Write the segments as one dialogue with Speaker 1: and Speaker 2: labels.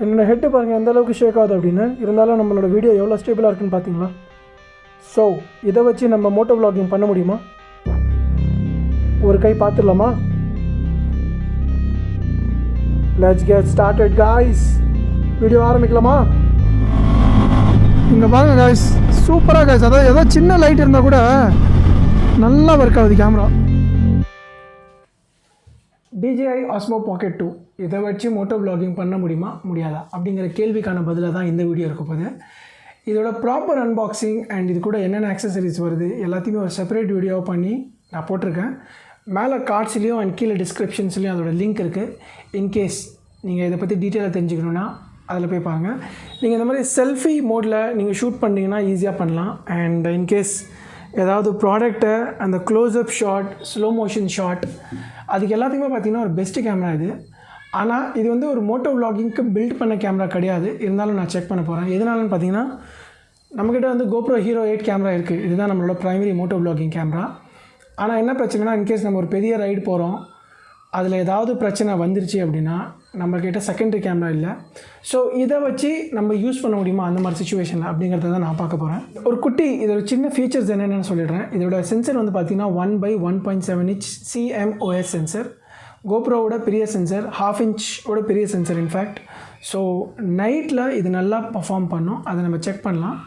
Speaker 1: என்னோடய ஹெட்டு பாருங்கள் எந்த அளவுக்கு ஷேக் ஆகுது அப்படின்னு. இருந்தாலும் நம்மளோட வீடியோ எவ்வளோ ஸ்டேபிளாக இருக்குன்னு பார்த்தீங்களா? ஸோ இதை வச்சு நம்ம மோட்டோ vlogging பண்ண முடியுமா? ஒரு கை பார்த்துடலாமா? Let's get started guys. Video ஆரம்பிக்கலாமா? இங்கே பாருங்கள் காய்ஸ், சூப்பராக காய்ஸ். அதாவது ஏதோ சின்ன லைட் இருந்தால் கூட நல்லா ஒர்க் ஆகுது கேமரா. DJI OSMO Pocket 2 இதை வச்சு மோட்டோ vlogging பண்ண முடியுமா முடியாதா அப்படிங்கிற கேள்விக்கான பதிலாக தான் இந்த வீடியோ இருக்க போகுது. இதோட ப்ராப்பர் அன்பாக்சிங் அண்ட் இது கூட என்னென்ன ஆக்சசரிஸ் வருது எல்லாத்தையுமே ஒரு செப்பரேட் வீடியோவாக பண்ணி நான் போட்டிருக்கேன். மேலே கார்ட்ஸ்லேயும் அண்ட் கீழே டிஸ்கிரிப்ஷன்ஸ்லேயும் அதோட லிங்க் இருக்குது. இன்கேஸ் நீங்கள் இதை பற்றி டீட்டெயிலாக தெரிஞ்சுக்கணுன்னா அதில் போய் பாருங்கள். நீங்கள் இந்த மாதிரி செல்ஃபி மோடில் நீங்கள் ஷூட் பண்ணிங்கன்னா ஈஸியாக பண்ணலாம். அண்ட் இன்கேஸ் ஏதாவது ப்ராடக்ட்டை அந்த close up shot, slow motion shot, அதுக்கு எல்லாத்துக்குமே பார்த்திங்கன்னா ஒரு பெஸ்ட்டு கேமரா இது. ஆனால் இது வந்து ஒரு மோட்டோ vloggingக்கு பில்ட் பண்ண கேமரா கிடையாது. இருந்தாலும் நான் செக் பண்ண போகிறேன். எதனாலன்னு பார்த்தீங்கன்னா நம்மக்கிட்ட வந்து GoPro Hero 8 கேமரா இருக்குது. இதுதான் நம்மளோட ப்ரைமரி மோட்டோ vlogging கேமரா. ஆனால் என்ன பிரச்சனைனா, இன்கேஸ் நம்ம ஒரு பெரிய ரைடு போகிறோம், அதில் ஏதாவது பிரச்சனை வந்துருச்சு அப்படின்னா நம்மக்கிட்ட செகண்டரி கேமரா இல்லை. ஸோ இதை வச்சு நம்ம யூஸ் பண்ண முடியுமா அந்த மாதிரி சுச்சுவேஷனில் அப்படிங்கிறத தான் நான் பார்க்க போகிறேன். ஒரு குட்டி இதோட சின்ன ஃபீச்சர்ஸ் என்னென்னு சொல்லிடுறேன். இதோட சென்சர் வந்து பார்த்திங்கன்னா 1/1.7 inch CMOS சென்சர். கோப்ரோவோட பெரிய சென்சர், 1/2 inch பெரிய சென்சர் இன்ஃபேக்ட். ஸோ நைட்டில் இது நல்லா பர்ஃபார்ம் பண்ணும், அதை நம்ம செக் பண்ணலாம்.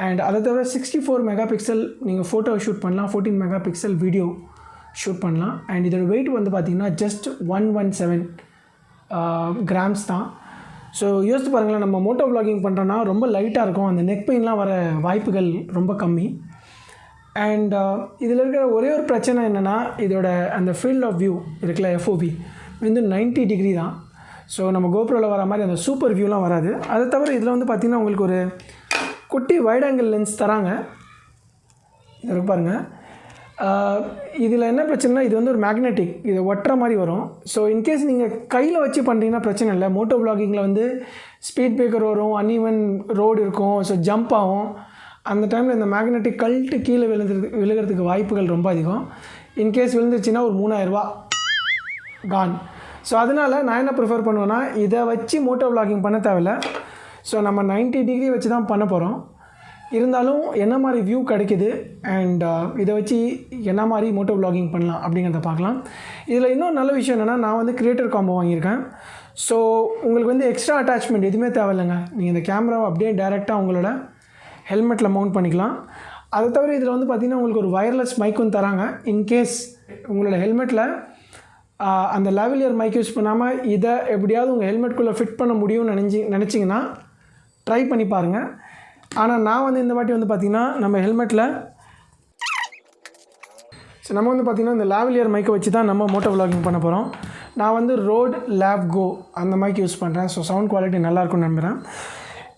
Speaker 1: அண்ட் அதை தவிர 64 மெகாபிக்சல் நீங்கள் ஃபோட்டோ ஷூட் பண்ணலாம், 14 மெகாபிக்சல் வீடியோ ஷூட் பண்ணலாம். அண்ட் இதோட வெயிட் வந்து பார்த்திங்கன்னா ஜஸ்ட் 117 கிராம்ஸ் தான். ஸோ யோசித்து பாருங்களேன், நம்ம மோட்டோ vlogging பண்ணுறோன்னா ரொம்ப லைட்டாக இருக்கும், அந்த நெக் பெயின்லாம் வர வாய்ப்புகள் ரொம்ப கம்மி. அண்ட் இதில் இருக்கிற ஒரே ஒரு பிரச்சனை என்னென்னா, இதோட அந்த ஃபீல்ட் ஆஃப் வியூ இருக்குல்ல, FOV வந்து 90 டிகிரி தான். ஸோ நம்ம கோப்ரோவில் வர மாதிரி அந்த சூப்பர் வியூலாம் வராது. அதை தவிர இதில் வந்து பார்த்திங்கன்னா உங்களுக்கு ஒரு குட்டி வைட் ஆங்கிள் லென்ஸ் தராங்க. இது பாருங்கள். இதில் என்ன பிரச்சனைனா, இது வந்து ஒரு மேக்னெட்டிக், இது ஒட்டுற மாதிரி வரும். ஸோ இன்கேஸ் நீங்கள் கையில் வச்சு பண்ணுறீங்கன்னா பிரச்சனை இல்லை. மோட்டோ vloggingல வந்து ஸ்பீட் பிரேக்கர் வரும், அன்இவன் ரோடு இருக்கும், ஸோ ஜம்ப் ஆகும். அந்த டைமில் இந்த மேக்னெட்டிக் கழட்டு கீழே விழுகிறதுக்கு வாய்ப்புகள் ரொம்ப அதிகம். இன்கேஸ் விழுந்துருச்சுன்னா ஒரு 3000 ரூபா கான். ஸோ அதனால் நான் என்ன ப்ரிஃபர் பண்ணுவேன்னா, இதை வச்சு மோட்டோ vlogging பண்ண தேவையில்லை. ஸோ நம்ம 90 டிகிரி வச்சு தான் பண்ண போகிறோம். இருந்தாலும் என்ன மாதிரி வியூ கிடைக்கிது அண்ட் இதை வச்சு என்ன மாதிரி மோட்டோ vlogging பண்ணலாம் அப்படிங்கிறத பார்க்கலாம். இதில் இன்னொரு நல்ல விஷயம் என்னென்னா, நான் வந்து கிரியேட்டர் காம்போ வாங்கியிருக்கேன். ஸோ உங்களுக்கு வந்து எக்ஸ்ட்ரா அட்டாச்மெண்ட் எதுவுமே தேவையில்லைங்க. நீங்கள் இந்த கேமராவை அப்படியே டைரெக்டாக உங்களோட ஹெல்மெட்டில் மவுண்ட் பண்ணிக்கலாம். அதை தவிர இதில் வந்து பார்த்திங்கன்னா உங்களுக்கு ஒரு வயர்லெஸ் மைக்கும் தராங்க. இன்கேஸ் உங்களோட ஹெல்மெட்டில் அந்த லாவலியர் மைக் யூஸ் பண்ணாமல் இதை எப்படியாவது உங்கள் ஹெல்மெட்குள்ளே ஃபிட் பண்ண முடியும்னு நினச்சிங்கன்னா ட்ரை பண்ணி பாருங்கள். ஆனால் நான் வந்து இந்த வாட்டி வந்து பார்த்திங்கன்னா நம்ம ஹெல்மெட்டில் நம்ம வந்து பார்த்திங்கன்னா இந்த லாவலியர் மைக்கை வச்சு தான் நம்ம மோட்டோ vlogging பண்ண போகிறோம். நான் வந்து ரோட் லேப் கோ அந்த மைக் யூஸ் பண்ணுறேன். ஸோ சவுண்ட் குவாலிட்டி நல்லாயிருக்கும்னு நம்புகிறேன்.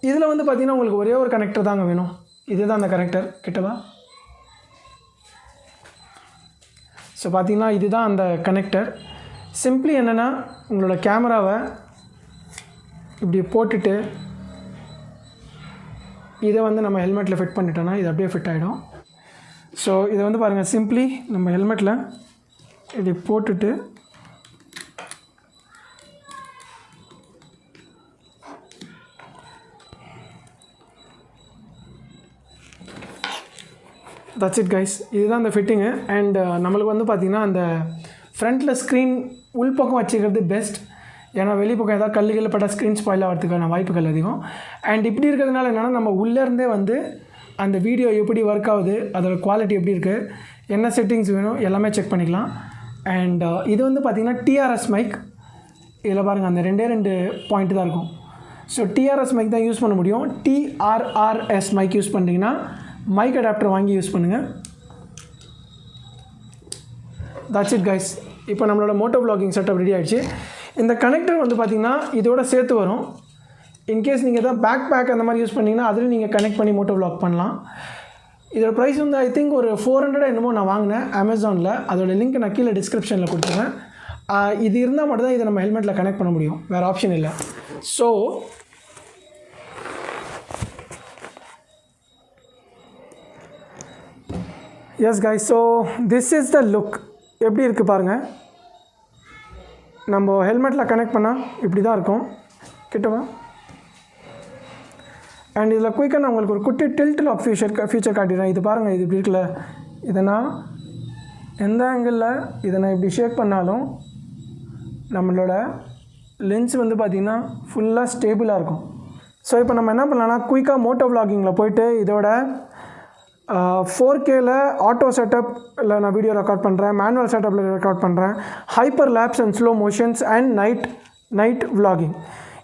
Speaker 1: இதில் வந்து பார்த்திங்கன்னா உங்களுக்கு ஒரே ஒரு கனெக்டர் தாங்க வேணும். இதுதான் அந்த கனெக்டர், கிட்டவா. ஸோ பார்த்திங்கன்னா இதுதான் அந்த கனெக்டர். சிம்பிளி என்னென்னா, உங்களோட கேமராவை இப்படி போட்டுட்டு இதை வந்து நம்ம ஹெல்மெட்டில் ஃபிட் பண்ணிட்டோன்னா இது அப்படியே ஃபிட் ஆகிடும். ஸோ இதை வந்து பாருங்கள், சிம்பிளி நம்ம ஹெல்மெட்டில் இப்படி போட்டுட்டு தட்ஸ் இட் கைஸ். இதுதான் அந்த ஃபிட்டிங்கு. அண்ட் நம்மளுக்கு வந்து பார்த்திங்கன்னா அந்த ஃப்ரண்ட்டில் ஸ்க்ரீன் உள்பக்கம் வச்சுக்கிறது பெஸ்ட். ஏன்னா வெளிப்பக்கம் ஏதாவது கல்லுகளில் பட்ட ஸ்க்ரீன் ஸ்பாயில் ஆகிறதுக்கான வாய்ப்புகள் அதிகம். அண்ட் இப்படி இருக்கிறதுனால என்னென்னா, நம்ம உள்ளேருந்தே வந்து அந்த வீடியோ எப்படி ஒர்க் ஆகுது, அதோட குவாலிட்டி எப்படி இருக்குது, என்ன செட்டிங்ஸ் வேணும் எல்லாமே செக் பண்ணிக்கலாம். அண்ட் இது வந்து பார்த்திங்கன்னா TRS மைக். இதில் பாருங்கள், அந்த 2 பாயிண்ட் தான் இருக்கும். ஸோ TRS மைக் தான் யூஸ் பண்ண முடியும். TRRS மைக் யூஸ் பண்ணிங்கன்னா மைக் அடாப்டர் வாங்கி யூஸ் பண்ணுங்கள். That's it guys. இப்போ நம்மளோட மோட்டோ vlogging செட்டப் ரெடி ஆகிடுச்சு. இந்த கனெக்டர் வந்து பார்த்திங்கன்னா இதோட சேர்த்து வரும். இன்கேஸ் நீங்கள் எதாவது பேக் அந்த மாதிரி யூஸ் பண்ணிங்கன்னா அதில் நீங்கள் கனெக்ட் பண்ணி மோட்டோ vlog பண்ணலாம். இதோட ப்ரைஸ் வந்து ஐ திங்க் ஒரு 400 என்னமோ நான் வாங்கினேன் அமேசானில். அதோட லிங்க் நான் கீழே டிஸ்கிரிப்ஷனில் கொடுத்துருவேன். இது இருந்தால் மட்டும்தான் இதை நம்ம ஹெல்மெட்டில் கனெக்ட் பண்ண முடியும், வேறு ஆப்ஷன் இல்லை. So S guys, so this is the look. எப்படி இருக்குது பாருங்கள். நம்ம ஹெல்மெட்டில் கனெக்ட் பண்ணால் இப்படி தான் இருக்கும். கிட்டவா அண்ட் இதில் குயிக்காக நான் உங்களுக்கு ஒரு குட்டி டில்ட் லாக் ஃபீச்சர் காட்டிடுறேன். இது பாருங்கள், இது இப்படி இருக்குல்ல, இதை நான் எந்த ஆங்கிளில் இதை நான் இப்படி ஷேக் பண்ணாலும் நம்மளோட லென்ஸ் வந்து பார்த்திங்கன்னா ஃபுல்லாக ஸ்டேபிளாக இருக்கும். ஸோ இப்போ நம்ம என்ன பண்ணலாம்னா குயிக்காக மோட்டோ விளாகிங்கில் போய்ட்டு இதோட 4Kல ஆட்டோ செட்டப்பில் நான் வீடியோ ரெக்கார்ட் பண்ணுறேன், மேனுவல் செட்டப்பில் ரெக்கார்ட் பண்ணுறேன், hyper labs and slow motions and night vlogging.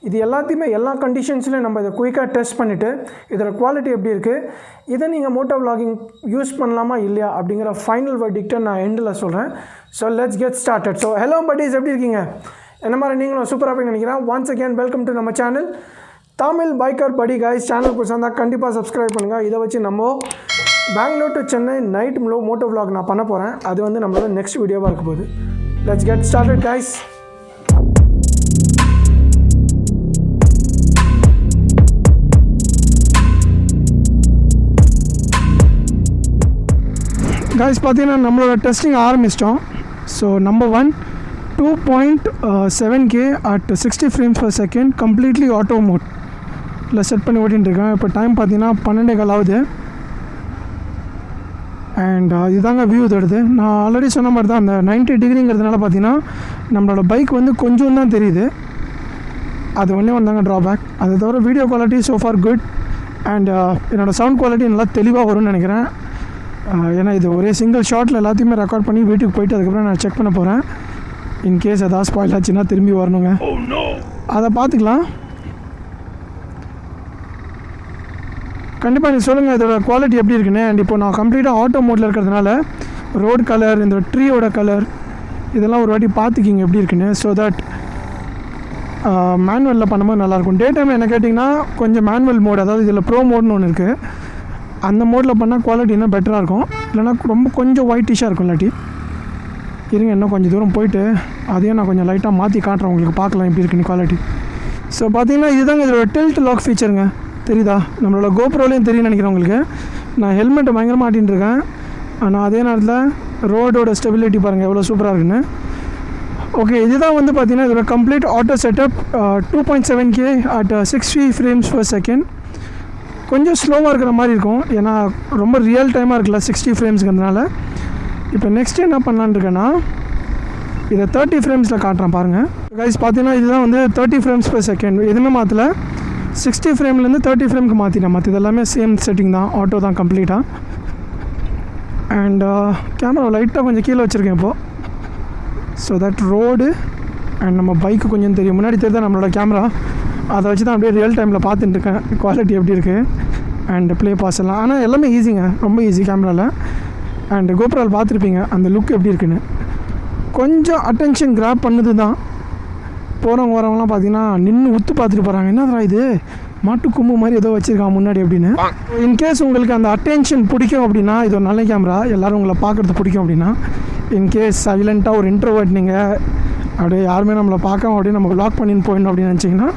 Speaker 1: இது எல்லாத்தையுமே எல்லா கண்டிஷன்ஸ்லையும் நம்ம இதை குயிக்காக டெஸ்ட் பண்ணிவிட்டு இதோட குவாலிட்டி எப்படி இருக்குது, இதை நீங்கள் மோட்டோ விளாகிங் யூஸ் பண்ணலாமா இல்லையா அப்படிங்கிற ஃபைனல் வெர்டிக்ட்டை நான் எண்டில் சொல்கிறேன். So let's get started. So hello buddies, எப்படி இருக்கீங்க? என்ன மாதிரி நீங்களும் சூப்பராக போய் நினைக்கிறேன். ஒன்ஸ் அகேன் வெல்கம் டு நம்ம channel Tamil biker buddy guys. Channel புதுசாக கண்டிப்பாக சப்ஸ்கிரைப் பண்ணுங்கள். இதை வச்சு நம்ம Bangalore to Chennai night moto vlog நான் பண்ண போகிறேன். அது வந்து நம்மளோட நெக்ஸ்ட் வீடியோவாக இருக்க போகுது. Let's get started guys. Guys பார்த்தீங்கன்னா நம்மளோட டெஸ்டிங் ஆரம்பிச்சிட்டோம். So number 1 2.7K at 60 frames per second completely auto மோட்டில் செட் பண்ணி ஓட்டிகிட்டுருக்கேன். இப்போ டைம் பார்த்தீங்கன்னா 12:15 ஆகுது. அண்ட் இதுதாங்க வியூ தருது. நான் ஆல்ரெடி சொன்ன மாதிரி தான், அந்த 90 டிகிரிங்கிறதுனால பார்த்தீங்கன்னா நம்மளோட பைக் வந்து கொஞ்சம் தான் தெரியுது. அது ஒன்றே வந்தாங்க ட்ராபேக். அதை தவிர video quality so for good. And என்னோடய சவுண்ட் குவாலிட்டி நல்லா தெளிவாக வரும்னு நினைக்கிறேன். ஏன்னா இது ஒரே சிங்கிள் ஷாட்டில் எல்லாத்தையுமே ரெக்கார்ட் பண்ணி வீட்டுக்கு போயிட்டு அதுக்கப்புறம் நான் செக் பண்ண போகிறேன். இன்கேஸ் எதாவது ஸ்பாயில் ஆச்சுன்னா திரும்பி வரணுங்க, அதை பார்த்துக்கலாம். கண்டிப்பாக நீங்கள் சொல்லுங்கள் இதோட குவாலிட்டி எப்படி இருக்குன்னு. அண்ட் இப்போ நான் கம்ப்ளீட்டாக ஆட்டோ மோட்டில் இருக்கிறதுனால ரோடு கலர், இந்த ட்ரீயோட கலர், இதெல்லாம் ஒரு வாட்டி பார்த்துக்கிங்க எப்படி இருக்குன்னு. ஸோ தட் மேனுவலில் பண்ணும்போது நல்லாயிருக்கும். டே டைமில் என்ன கேட்டிங்கன்னா கொஞ்சம் மேனுவல் மோட், அதாவது இதில் ப்ரோ மோட்னு ஒன்று இருக்குது, அந்த மோடில் பண்ணால் குவாலிட்டி இன்னும் பெட்டராக இருக்கும். இல்லைனா ரொம்ப கொஞ்சம் ஒயிட்டிஷாக இருக்கும். இல்லாட்டி இருங்க, இன்னும் கொஞ்சம் தூரம் போயிட்டு அதையும் நான் கொஞ்சம் லைட்டாக மாற்றி காட்டுறேன் உங்களுக்கு, பார்க்கலாம் எப்படி இருக்குன்னு குவாலிட்டி. ஸோ பார்த்தீங்கன்னா இதுதாங்க இதோட டில்ட் லாக் ஃபீச்சருங்க. தெரியுதா? நம்மளோட கோப்ரோலையும் தெரியும் நினைக்கிறேன் உங்களுக்கு. நான் ஹெல்மெட்டை பயங்கரமாக மாட்டின்னு இருக்கேன். ஆனால் அதே நேரத்தில் ரோடோட ஸ்டெபிலிட்டி பாருங்கள் எவ்வளோ சூப்பராக இருக்குன்னு. ஓகே, இதுதான் வந்து பார்த்திங்கன்னா இதோட complete auto setup. 2.7K at 60 frames per second. கொஞ்சம் ஸ்லோவாக இருக்கிற மாதிரி இருக்கும், ஏன்னா ரொம்ப ரியல் டைமாக இருக்குல்ல 60 ஃப்ரேம்ஸ்ங்கிறதுனால. இப்போ நெக்ஸ்ட் என்ன பண்ணலான்னு இருக்கேன்னா இதை 30 ஃப்ரேம்ஸில் காட்டுறேன் பாருங்கள் கைஸ். பார்த்தீங்கன்னா இதுதான் வந்து 30 frames per second. எதுவுமே மாற்றலை, 60 ஃப்ரேம்லேருந்து 30 ஃப்ரேம்க்கு மாற்றிட்டேன். மற்ற இதெல்லாமே சேம் செட்டிங் தான், ஆட்டோ தான் கம்ப்ளீட்டாக. அண்ட் கேமரா லைட்டாக கொஞ்சம் கீழே வச்சுருக்கேன் இப்போது. ஸோ தட் ரோடு அண்ட் நம்ம பைக்கு கொஞ்சம் தெரியும். முன்னாடி தெரியுதா நம்மளோட கேமரா, அதை வச்சு தான் அப்படியே ரியல் டைமில் பார்த்துட்டு இருக்கேன் குவாலிட்டி எப்படி இருக்குது. அண்ட் ப்ளே பாஸ் எல்லாம் ஆனால் எல்லாமே ஈஸிங்க, ரொம்ப ஈஸி கேமராவில். அண்ட் கோப்ரோவில் பார்த்துருப்பீங்க அந்த லுக் எப்படி இருக்குன்னு. கொஞ்சம் அட்டென்ஷன் கிராப் பண்ணுது தான். போகிறவங்க வரவங்களாம் பார்த்தீங்கன்னா நின்று உத்து பார்த்துட்டு போகிறாங்க, என்னடா இது மாட்டு கொம்பு மாதிரி ஏதோ வச்சுருக்காங்க முன்னாடி அப்படின்னு. இன்கேஸ் உங்களுக்கு அந்த அட்டென்ஷன் பிடிக்கும் அப்படின்னா இது ஒரு நல்ல கேமரா, எல்லோரும் உங்களை பார்க்குறது பிடிக்கும் அப்படின்னா. இன்கேஸ் சைலண்ட்டாக ஒரு இன்ட்ரோவர்ட் நீங்கள் அப்படியே யாருமே நம்மளை பார்க்காம அப்படியே நம்ம வ்ளாக் பண்ணின்னு போயிடணும் அப்படின்னு நினச்சிங்கன்னா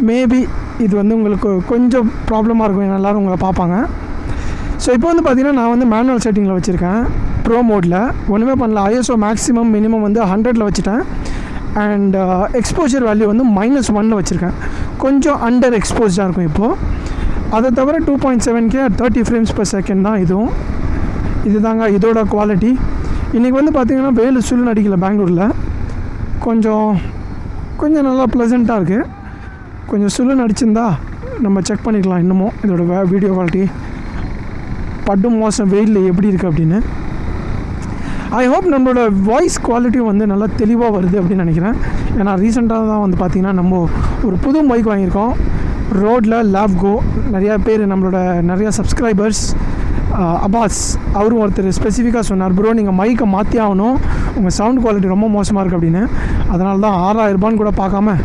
Speaker 1: மேபி இது வந்து உங்களுக்கு கொஞ்சம் ப்ராப்ளமாக இருக்கும், எல்லோரும் உங்களை பார்ப்பாங்க. ஸோ இப்போ வந்து பார்த்திங்கன்னா நான் வந்து மேனுவல் செட்டிங்கில் வச்சுருக்கேன், ப்ரோ மோடில். ஒன்றுமே பண்ணல, ISO மேக்ஸிமம் மினிமம் வந்து 100ல் வச்சுட்டேன். அண்ட் எக்ஸ்போஜர் வேல்யூ வந்து -1ல் வச்சுருக்கேன். கொஞ்சம் அண்டர் எக்ஸ்போஸ்டாக இருக்கும் இப்போது. அதை தவிர 2.7K at 30 frames per second தான் இதுவும். இதுதாங்க இதோட குவாலிட்டி. இன்றைக்கி வந்து பார்த்திங்கன்னா வெயில் சுள்ளுன்னு அடிக்கல பெங்களூரில், கொஞ்சம் நல்லா ப்ளசண்ட்டாக இருக்குது. கொஞ்சம் சுள்ளுன்னு அடிச்சிருந்தா நம்ம செக் பண்ணிக்கலாம் இன்னமும் இதோட வீடியோ குவாலிட்டி படும் மோசம் வெயிலில் எப்படி இருக்குது அப்படின்னு. ஐ ஹோப் நம்மளோட வாய்ஸ் குவாலிட்டியும் வந்து நல்லா தெளிவாக வருது அப்படின்னு நினைக்கிறேன். ஏன்னா ரீசெண்டாக தான் வந்து பார்த்திங்கன்னா நம்ம ஒரு புது மைக் வாங்கியிருக்கோம் ரோடில், லேப்கோ. நிறையா பேர் நம்மளோட நிறையா சப்ஸ்கிரைபர்ஸ், அப்பாஸ் அவரும் ஒருத்தர் ஸ்பெசிஃபிக்காக சொன்னார், ப்ரோ நீங்கள் மைக்கை மாற்றி ஆகணும், உங்கள் சவுண்ட் குவாலிட்டி ரொம்ப மோசமாக இருக்குது அப்படின்னு. அதனால தான் 6000 கூட பார்க்காம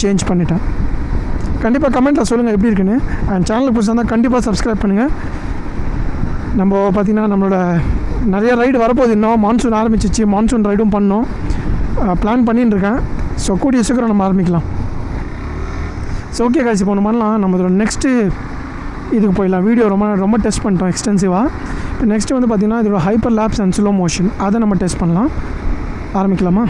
Speaker 1: சேஞ்ச் பண்ணிட்டேன். கண்டிப்பாக கமெண்ட்டில் சொல்லுங்கள் எப்படி இருக்குன்னு. அண்ட் சேனலுக்கு புதுசாக இருந்தால் கண்டிப்பாக சப்ஸ்கிரைப் பண்ணுங்கள். நம்ம பார்த்திங்கன்னா நம்மளோட நிறைய ரைடு வரப்போகுது. இன்னும் மான்சூன் ஆரம்பிச்சிச்சு, மான்சூன் ரைடும் பண்ணோம், பிளான் பண்ணின்னு இருக்கேன். ஸோ கூடிய சீக்கிரம் நம்ம ஆரம்பிக்கலாம். ஸோ ஓகே காய்ச்சி இப்போ பண்ணலாம். நம்ம நெக்ஸ்ட்டு இதுக்கு போயிடலாம். வீடியோ ரொம்ப டெஸ்ட் பண்ணிட்டோம் எக்ஸ்டென்சிவாக. இப்போ நெக்ஸ்ட்டு வந்து பார்த்திங்கன்னா இதோட hyper labs and slow motion, அதை நம்ம டெஸ்ட் பண்ணலாம். ஆரம்பிக்கலாமா?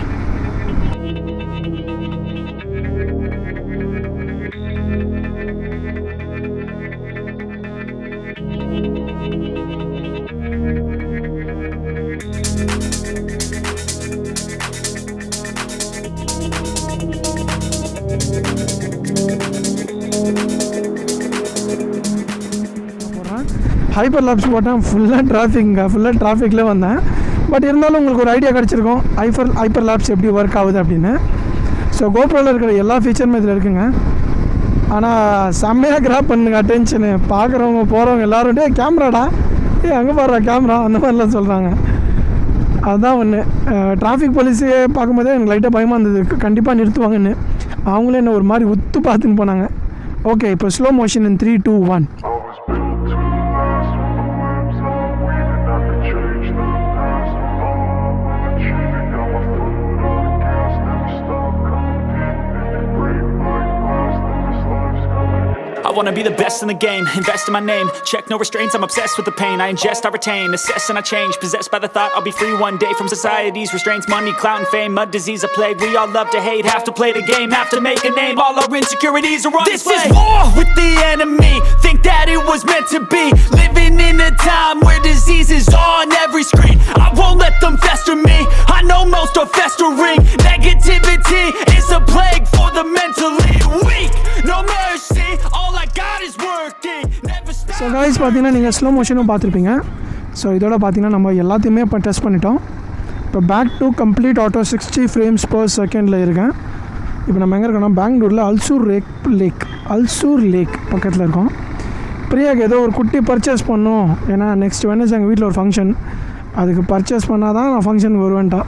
Speaker 1: ஹைப்பர் லாப்ஸ் போட்டேன், ஃபுல்லாக டிராஃபிக்கில் வந்தேன். பட் இருந்தாலும் உங்களுக்கு ஒரு ஐடியா கிடச்சிருக்கும் ஹைப்பர் லாப்ஸ் எப்படி ஒர்க் ஆகுது அப்படின்னு. ஸோ கோப்ரோவில் இருக்கிற எல்லா ஃபீச்சருமே இதில் இருக்குங்க. ஆனால் செம்மையாக கிராப் பண்ணுங்க அட்டென்ஷனு. பார்க்குறவங்க போகிறவங்க எல்லோரும் கேமராடா, அங்கே பாடுறா கேமரா அந்த மாதிரிலாம் சொல்கிறாங்க. அதுதான் ஒன்று. டிராஃபிக் போலீஸே பார்க்கும்போதே எனக்கு லைட்டாக பயமாக இருந்தது, கண்டிப்பாக நிறுத்துவாங்கன்னு. அவங்களே என்ன ஒரு மாதிரி உத்து பார்த்துன்னு போனாங்க. ஓகே, இப்போ slow motion in 3, 2, 1.
Speaker 2: I wanna be the best in the game, invest in my name, check no restraints, I'm obsessed with the pain, I ingest, I retain, assess and I change, possessed by the thought I'll be free one day from society's restraints, money, clout and fame, a disease, a plague, we all love to hate, have to play the game, have to make a name, all our insecurities are on display. This is war with the enemy, think that it was meant to be, living in a time where disease is on every screen, I won't let them fester me, I know most are festering, negativity is a plague for the mentally weak, no mercy, all I got is working, never stop.
Speaker 1: So guys பார்த்தீங்கன்னா நீங்கள் slow மோஷனும் பார்த்துருப்பீங்க. So இதோட பார்த்தீங்கன்னா நம்ம எல்லாத்தையுமே இப்போ test பண்ணிட்டோம். இப்போ back to complete auto 60 frames per second இருக்கேன். இப்போ நம்ம எங்கே இருக்கோம்னா பெங்களூரில் அல்சூர் லேக் பக்கத்தில் இருக்கோம். பிரியாக்கு ஏதோ ஒரு குட்டி பர்ச்சேஸ் பண்ணோம், ஏன்னா நெக்ஸ்ட் வெனஸ்டே எங்கள் வீட்டில் ஒரு ஃபங்க்ஷன், அதுக்கு பர்ச்சேஸ் பண்ணால் தான் நான் ஃபங்க்ஷனுக்கு வருவேன்ட்டா.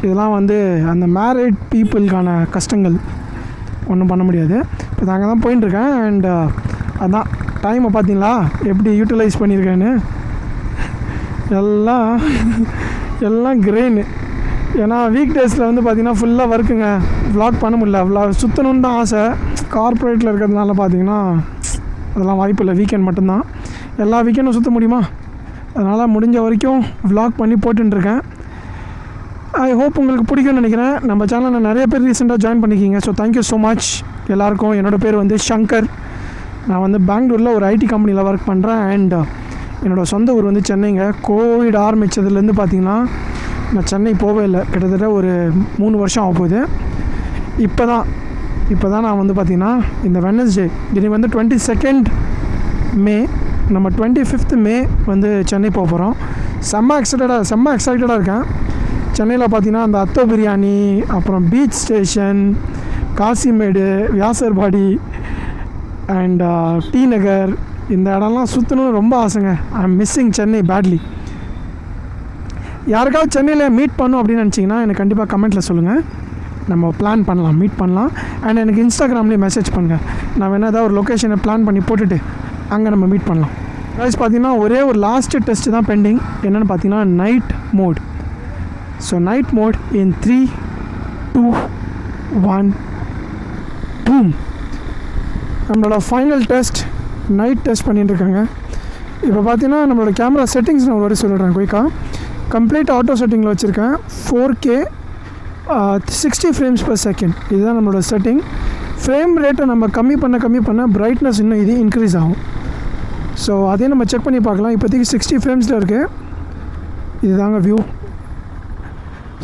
Speaker 1: இதெல்லாம் வந்து அந்த மேரிட் பீப்புளுக்கான கஷ்டங்கள், ஒன்றும் பண்ண முடியாது. இப்போ நாங்கள் தான் போயின்ட்டுருக்கேன். அண்ட் அதான் டைமை பார்த்தீங்களா எப்படி யூட்டிலைஸ் பண்ணியிருக்கேன்னு. எல்லாம் கிரெயின். ஏன்னா வீக் டேஸில் வந்து பார்த்திங்கன்னா ஃபுல்லாக ஒர்க்குங்க, வ்ளாக் பண்ண முடியல. சுற்றணுன்னு தான் ஆசை, கார்ப்பரேட்டில் இருக்கிறதுனால பார்த்திங்கன்னா அதெல்லாம் வாய்ப்பு இல்லை. வீக்கெண்ட் மட்டும்தான், எல்லா வீக்கெண்டும் சுற்ற முடியுமா? அதனால் முடிஞ்ச வரைக்கும் வ்ளாக் பண்ணி போட்டுருக்கேன். ஐ ஹோப் உங்களுக்கு பிடிக்கும்னு நினைக்கிறேன். நம்ம சேனலில் நிறைய பேர் ரீசெண்டாக ஜாயின் பண்ணிக்கிங்க. ஸோ தேங்க்யூ ஸோ மச் எல்லாருக்கும். என்னோடய பேர் வந்து சங்கர். நான் வந்து பெங்களூரில் ஒரு ஐடி கம்பெனியில் ஒர்க் பண்ணுறேன். அண்ட் என்னோடய சொந்த ஊர் வந்து சென்னைங்க. கோவிட் ஆரம்பித்ததுலேருந்து பார்த்திங்கன்னா நான் சென்னை போகவே இல்லை, கிட்டத்தட்ட ஒரு 3 வருஷம் ஆக போகுது. இப்போ தான் நான் வந்து பார்த்திங்கன்னா இந்த வெனஸ்டே, இன்னைக்கு வந்து 22 மே, நம்ம 25 மே வந்து சென்னை போக போகிறோம். செம்ம எக்ஸைட்டடாக இருக்கேன். சென்னையில் பார்த்தீங்கன்னா அந்த அத்தோ பிரியாணி, அப்புறம் beach station, Kasimedu, Vyasarpadi and T Nagar, இந்த இடம்லாம் சுற்றணும்னு ரொம்ப ஆசைங்க. I am missing Chennai badly. யாருக்காவது சென்னையில் மீட் பண்ணணும் அப்படின்னு நினச்சிங்கன்னா எனக்கு கண்டிப்பாக கமெண்ட்டில் சொல்லுங்கள், நம்ம பிளான் பண்ணலாம், மீட் பண்ணலாம். அண்ட் எனக்கு இன்ஸ்டாகிராம்லேயே மெசேஜ் பண்ணுங்கள், நான் வேணால் ஏதாவது ஒரு லொக்கேஷனை பிளான் பண்ணி போட்டுட்டு அங்கே நம்ம மீட் பண்ணலாம். கைஸ் பார்த்தீங்கன்னா ஒரே ஒரு லாஸ்ட்டு டெஸ்ட்டு தான் பெண்டிங். என்னென்னு பார்த்தீங்கன்னா night mode. So night mode in 3, 2, 1 boom. நம்மளோட ஃபைனல் டெஸ்ட் நைட் டெஸ்ட் பண்ணிட்டுருக்காங்க. இப்போ பார்த்தீங்கன்னா நம்மளோட கேமரா செட்டிங்ஸ் நான் ஒரு வாட்டி சொல்லிடுறேன் குயிக்காக. கம்ப்ளீட் ஆட்டோ செட்டிங்கில் வச்சுருக்கேன். 4K 60 frames per second, இதுதான் நம்மளோட செட்டிங். ஃப்ரேம் ரேட்டை நம்ம கம்மி பண்ண பிரைட்னஸ் இன்னும் இது இன்க்ரீஸ் ஆகும். ஸோ அதே நம்ம செக் பண்ணி பார்க்கலாம். இப்போதைக்கு 60 ஃப்ரேம்ஸில் இருக்குது. இதுதாங்க வியூ.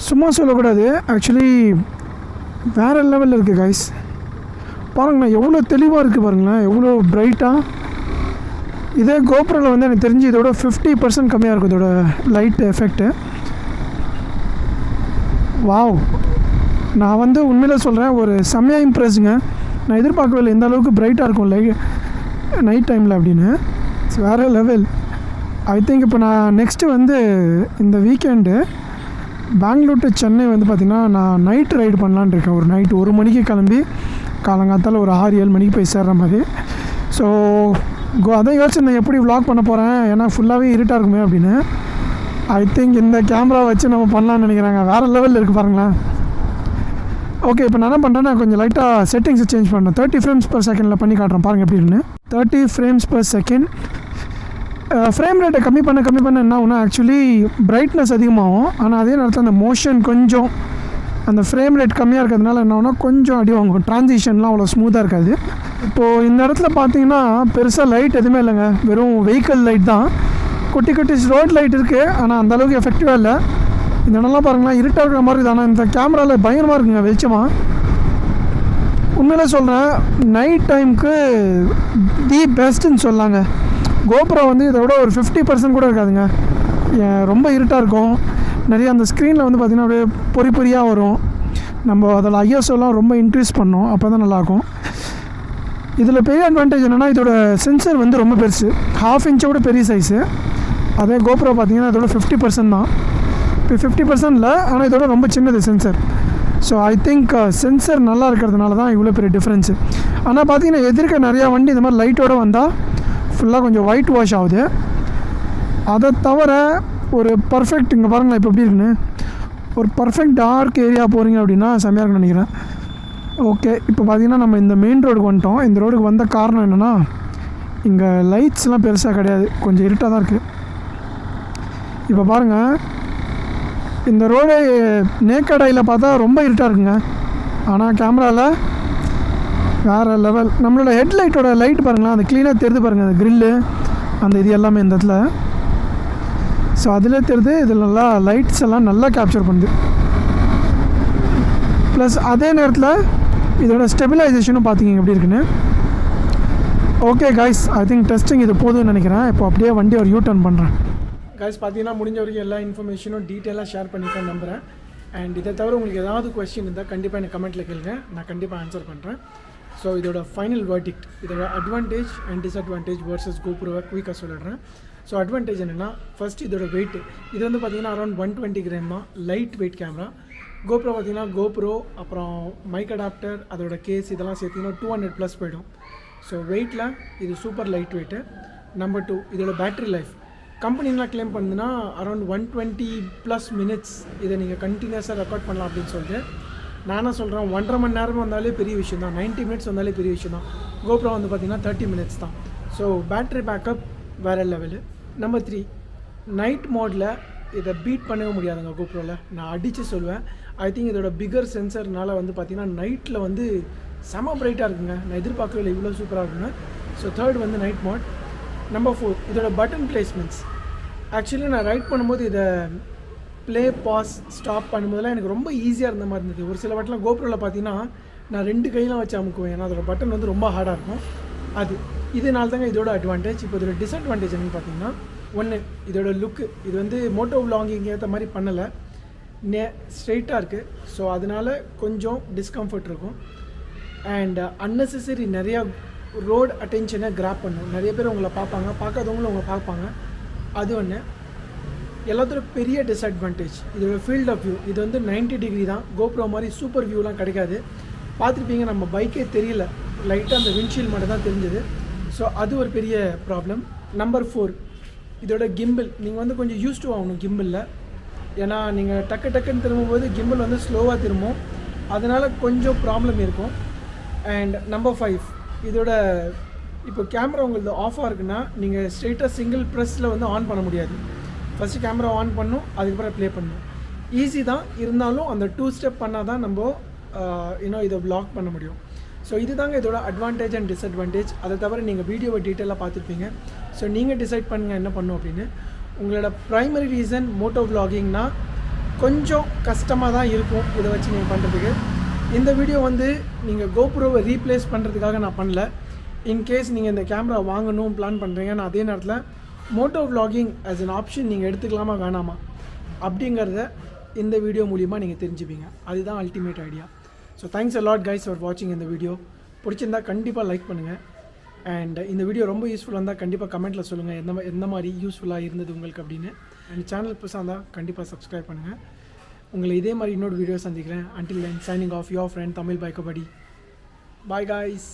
Speaker 1: சும்மா சொல்லக்கூடாது, ஆக்சுவலி வேறு லெவலில் இருக்குது கைஸ். பாருங்கண்ணா எவ்வளோ தெளிவாக இருக்குது பாருங்களேன், எவ்வளோ பிரைட்டாக. இதே கோப்ரோவில் வந்து எனக்கு தெரிஞ்சு இதோட 50% கம்மியாக இருக்கும் இதோட லைட் எஃபெக்ட்டு. வாவ், நான் வந்து உண்மையில் சொல்கிறேன், ஒரு செம்மையாக இம்ப்ரெஸ்ஸுங்க. நான் எதிர்பார்க்கவே இல்லை இந்த அளவுக்கு பிரைட்டாக இருக்கும் நைட் டைமில் அப்படின்னு. வேறு லெவல். ஐ திங்க் இப்போ நான் நெக்ஸ்ட்டு வந்து இந்த வீக்கெண்டு பெங்களூர் டு சென்னை வந்து பார்த்திங்கன்னா நான் நைட் ரைடு பண்ணலான்னு இருக்கேன். ஒரு நைட்டு 1 மணிக்கு கிளம்பி காலங்காத்தால் ஒரு 6-7 மணிக்கு போய் சேர்ற மாதிரி. ஸோ அதான் யோசிச்சிருந்தேன் எப்படி vlog பண்ண போகிறேன், ஏன்னா ஃபுல்லாகவே இருட்டாக இருக்குமே அப்படின்னு. ஐ திங்க் இந்த கேமரா வச்சு நம்ம பண்ணலான்னு நினைக்கிறாங்க. வேறு லெவலில் இருக்குது பாருங்களேன். ஓகே, இப்போ நான் என்ன பண்ணுறேன், நான் கொஞ்சம் லைட்டாக செட்டிங்ஸை சேஞ்ச் பண்ணுறேன். 30 frames per second பண்ணி காட்டுறேன் பாருங்கள் எப்படி இருக்குன்னு. 30 frames per second. ஃப்ரேம் ரேட்டை கம்மி பண்ண என்ன ஆகுனா ஆக்சுவலி பிரைட்னஸ் அதிகமாகும். ஆனால் அதே நேரத்தில் அந்த மோஷன் கொஞ்சம் அந்த ஃப்ரேம் ரேட் கம்மியாக இருக்கிறதுனால என்ன ஆகுனா கொஞ்சம் அடி வாங்கும். ட்ரான்சிஷன்லாம் அவ்வளோ ஸ்மூத்தாக இருக்காது. இப்போது இந்த இடத்துல பார்த்தீங்கன்னா பெருசாக லைட் எதுவுமே இல்லைங்க, வெறும் வெஹிக்கல் லைட் தான். குட்டி ரோட் லைட் இருக்குது, ஆனால் அந்தளவுக்கு எஃபெக்டிவாக இல்லை. இந்த இடம்லாம் பாருங்களேன் இருட்டாக இருக்கிற மாதிரி தான். ஆனால் இந்த கேமராவில் பயங்கரமாக இருக்குங்க வெளிச்சமாக. உண்மையிலே சொல்கிறேன், நைட் டைமுக்கு தி பெஸ்ட்டுன்னு சொல்லாங்க. GoPro வந்து இதை விட ஒரு 50% கூட இருக்காதுங்க. ரொம்ப இருட்டாக இருக்கும். நிறைய அந்த ஸ்க்ரீனில் வந்து பார்த்திங்கன்னா அப்படியே பொறியாக வரும். நம்ம அதில் ஐஎஸ்ஓலாம் ரொம்ப இன்க்ரீஸ் பண்ணோம், அப்போ தான் நல்லாயிருக்கும். இதில் பெரிய அட்வான்டேஜ் என்னென்னா இதோட சென்சர் வந்து ரொம்ப பெருசு, 1/2 இன்ச்சோட பெரிய சைஸு. அதே GoPro பார்த்திங்கன்னா இதோட 50% தான். இப்போ 50% இல்லை, ஆனால் இதோட ரொம்ப சின்னது sensor. So I think sensor நல்லா இருக்கிறதுனால தான் இவ்வளோ பெரிய டிஃப்ரென்ஸு. ஆனால் பார்த்திங்கன்னா எதிர்க்க நிறையா வண்டி இந்த மாதிரி லைட்டோடு வந்தால் ஃபுல்லாக கொஞ்சம் ஒயிட் வாஷ் ஆகுது. அதை தவிர ஒரு பர்ஃபெக்ட், இங்கே பாருங்களேன் இப்போ எப்படி இருக்குன்னு, ஒரு பர்ஃபெக்ட் டார்க் ஏரியா போகிறீங்க அப்படின்னா செம்மையாக இருக்குன்னு நினைக்கிறேன். ஓகே, இப்போ பார்த்திங்கன்னா நம்ம இந்த மெயின் ரோடுக்கு வந்துட்டோம். இந்த ரோடுக்கு வந்த காரணம் என்னென்னா இங்கே லைட்ஸ்லாம் பெருசாக கிடையாது, கொஞ்சம் இருட்டாக தான் இருக்குது. இப்போ பாருங்கள், இந்த ரோடு நேக்கட் ஐயில் பார்த்தா ரொம்ப இருட்டாக இருக்குங்க, ஆனால் கேமராவில் வேறு லெவல். நம்மளோட ஹெட்லைட்டோட லைட் பாருங்களேன், அந்த க்ளீனாக தெரிஞ்சு பாருங்கள், அந்த க்ரில்லு அந்த இது எல்லாமே இந்த இடத்துல. ஸோ அதில் தெரியுது இதில் நல்லா லைட்ஸ் எல்லாம் நல்லா கேப்சர் பண்ணுது. ப்ளஸ் அதே நேரத்தில் இதோட ஸ்டெபிலைசேஷனும் பார்த்திங்க எப்படி இருக்குன்னு. Okay guys, I think testing இது போதும்னு நினைக்கிறேன். இப்போ அப்படியே வண்டி ஒரு யூ-டர்ன் பண்ணுறேன். காய்ஸ் பார்த்தீங்கன்னா முடிஞ்ச வரைக்கும் எல்லா இன்ஃபர்மேஷனும் டீட்டெயிலாக ஷேர் பண்ணிக்க நம்புகிறேன். அண்ட் இதை தவிர உங்களுக்கு ஏதாவது கொஸ்டின் இருந்தால் கண்டிப்பாக எனக்கு கமெண்ட்டில் கேளுங்க, நான் கண்டிப்பாக ஆன்சர் பண்ணுறேன். ஸோ இதோட ஃபைனல் வேர்டிக்ட், இதோட அட்வான்டேஜ் அண்ட் டிஸ்அட்வான்டேஜ் வர்சஸ் GoProவை குயிக்காக சொல்லிடுறேன். ஸோ அட்வான்டேஜ் என்னென்னா, ஃபஸ்ட் இதோட வெயிட், இது வந்து பார்த்திங்கன்னா அரௌண்ட் 120 கிராம் தான், லைட் வெயிட் கேமரா. GoPro பார்த்திங்கன்னா GoPro அப்புறம் மைக் அடாப்டர் அதோட கேஸ் இதெல்லாம் சேர்த்திங்கன்னா 200+ போய்டும். ஸோ வெயிட்டில் இது சூப்பர் லைட் வெயிட்டு. நம்பர் 2, இதோட பேட்ரி லைஃப். கம்பெனிலாம் கிளைம் பண்ணுதுன்னா அரௌண்ட் 120+ மினிட்ஸ் இதை நீங்கள் கண்டினியூஸாக ரெக்கார்ட் பண்ணலாம் அப்படின்னு சொல்லிட்டு. நானும் சொல்கிறேன் 1.5 மணி நேரம் வந்தாலே பெரிய விஷயம் தான், 90 மினிட்ஸ் வந்தாலே பெரிய விஷயம் தான். GoPro வந்து பார்த்திங்கன்னா 30 மினிட்ஸ் தான். ஸோ பேட்ரி பேக்கப் வேறு லெவலு. நம்பர் 3, நைட் மோடில் இதை பீட் பண்ணவே முடியாதுங்க GoProவில், நான் அடித்து சொல்லுவேன். ஐ திங்க் இதோட பிகர் சென்சர்னால வந்து பார்த்திங்கன்னா நைட்டில் வந்து செம பிரைட்டாக இருக்குங்க, நான் எதிர்பார்க்கவே இல்லை இவ்வளோ சூப்பராக இருக்குங்க. ஸோ தேர்ட் வந்து நைட் மோட். நம்பர் 4, இதோட பட்டன் பிளேஸ்மெண்ட்ஸ். ஆக்சுவலி நான் ரைட் பண்ணும்போது இதை ப்ளே பாஸ் ஸ்டாப் பண்ணும்போதெல்லாம் எனக்கு ரொம்ப ஈஸியாக இருந்த மாதிரி இருந்தது. ஒரு சில வாட்டிலாம் GoProவில் பார்த்தீங்கன்னா நான் 2 கையெல்லாம் வச்சு அமுக்குவேன், ஏன்னா அதோட பட்டன் வந்து ரொம்ப ஹார்டாக இருக்கும். அது இதனால தாங்க இதோட அட்வான்டேஜ். இப்போ இதோட டிஸ்அட்வான்டேஜ் என்னென்னு பார்த்தீங்கன்னா, ஒன்று இதோட லுக்கு, இது வந்து மோட்டோ விளாகிங் ஏற்ற மாதிரி பண்ணலை, ஸ்ட்ரெயிட்டாக இருக்குது. ஸோ அதனால் கொஞ்சம் டிஸ்கம்ஃபர்ட் இருக்கும். அண்ட் அன்னெசரி நிறையா ரோட் அட்டென்ஷனை கிராப் பண்ணும். நிறைய பேர் உங்களை பார்ப்பாங்க, பார்க்காதவங்களும் உங்களை பார்ப்பாங்க. அது ஒன்று. எல்லாத்தோட பெரிய டிஸ்அட்வான்டேஜ் இதோட ஃபீல்ட் ஆஃப் வியூ. இது வந்து 90 டிகிரி தான், GoPro மாதிரி சூப்பர் வியூலாம் கிடைக்காது. பார்த்துருப்பீங்க, நம்ம பைக்கே தெரியல, லைட்டாக அந்த விண்ட்ஷீல்ட் மட்டும் தான் தெரிஞ்சது. ஸோ அது ஒரு பெரிய ப்ராப்ளம். நம்பர் 4, இதோட கிம்பிள். நீங்கள் வந்து கொஞ்சம் யூஸ் டு ஆகணும் கிம்பிளில், ஏன்னா நீங்கள் டக்குன்னு திரும்பும்போது கிம்பிள் வந்து ஸ்லோவாக திரும்பும், அதனால் கொஞ்சம் ப்ராப்ளம் இருக்கும். அண்ட் நம்பர் 5, இதோட இப்போ கேமரா உங்களுக்கு ஆஃபாக இருக்குன்னா நீங்கள் ஸ்ட்ரெயிட்டாக சிங்கிள் ப்ரெஸ்ஸில் வந்து ஆன் பண்ண முடியாது. ஃபஸ்ட்டு கேமரா ஆன் பண்ணணும், அதுக்கப்புறம் ப்ளே பண்ணணும். ஈஸி தான், இருந்தாலும் அந்த 2 ஸ்டெப் பண்ணால் தான் நம்ம இன்னும் இதை வ்ளாக் பண்ண முடியும். ஸோ இது தாங்க இதோட அட்வான்டேஜ் அண்ட் டிஸ்அட்வான்டேஜ். அதை தவிர நீங்கள் வீடியோவை டீட்டெயிலாக பார்த்துருப்பீங்க. ஸோ நீங்கள் டிசைட் பண்ணுங்கள் என்ன பண்ணணும் அப்படின்னு. உங்களோட ப்ரைமரி ரீசன் மோட்டோ விளாகிங்னா கொஞ்சம் கஷ்டமாக தான் இருக்கும் இதை வச்சு நீங்கள் பண்ணுறதுக்கு. இந்த வீடியோ வந்து நீங்கள் GoProவை ரீப்ளேஸ் பண்ணுறதுக்காக நான் பண்ணல. இன்கேஸ் நீங்கள் இந்த கேமரா வாங்கணும் பிளான் பண்ணுறீங்க, நான் அதே நேரத்தில் moto vlogging as an option நீங்கள் எடுத்துக்கலாமா வேணாமா அப்படிங்கிறத இந்த வீடியோ மூலிமா நீங்கள் தெரிஞ்சுப்பீங்க. அதுதான் ultimate idea. So thanks a lot guys for வாட்சிங் இந்த வீடியோ. பிடிச்சிருந்தால் கண்டிப்பாக லைக் பண்ணுங்கள். அண்ட் இந்த வீடியோ ரொம்ப யூஸ்ஃபுல்லாக இருந்தால் கண்டிப்பாக கமெண்ட்டில் சொல்லுங்கள் எந்த மாதிரி யூஸ்ஃபுல்லாக இருந்தது உங்களுக்கு அப்படின்னு. அண்ட் சேனல் புதுசாக இருந்தால் கண்டிப்பாக சப்ஸ்கிரைப் பண்ணுங்கள். உங்களை இதே மாதிரி இன்னொரு வீடியோ சந்திக்கிறேன். Until then signing off your friend Tamil bike kabaddi. Bye guys.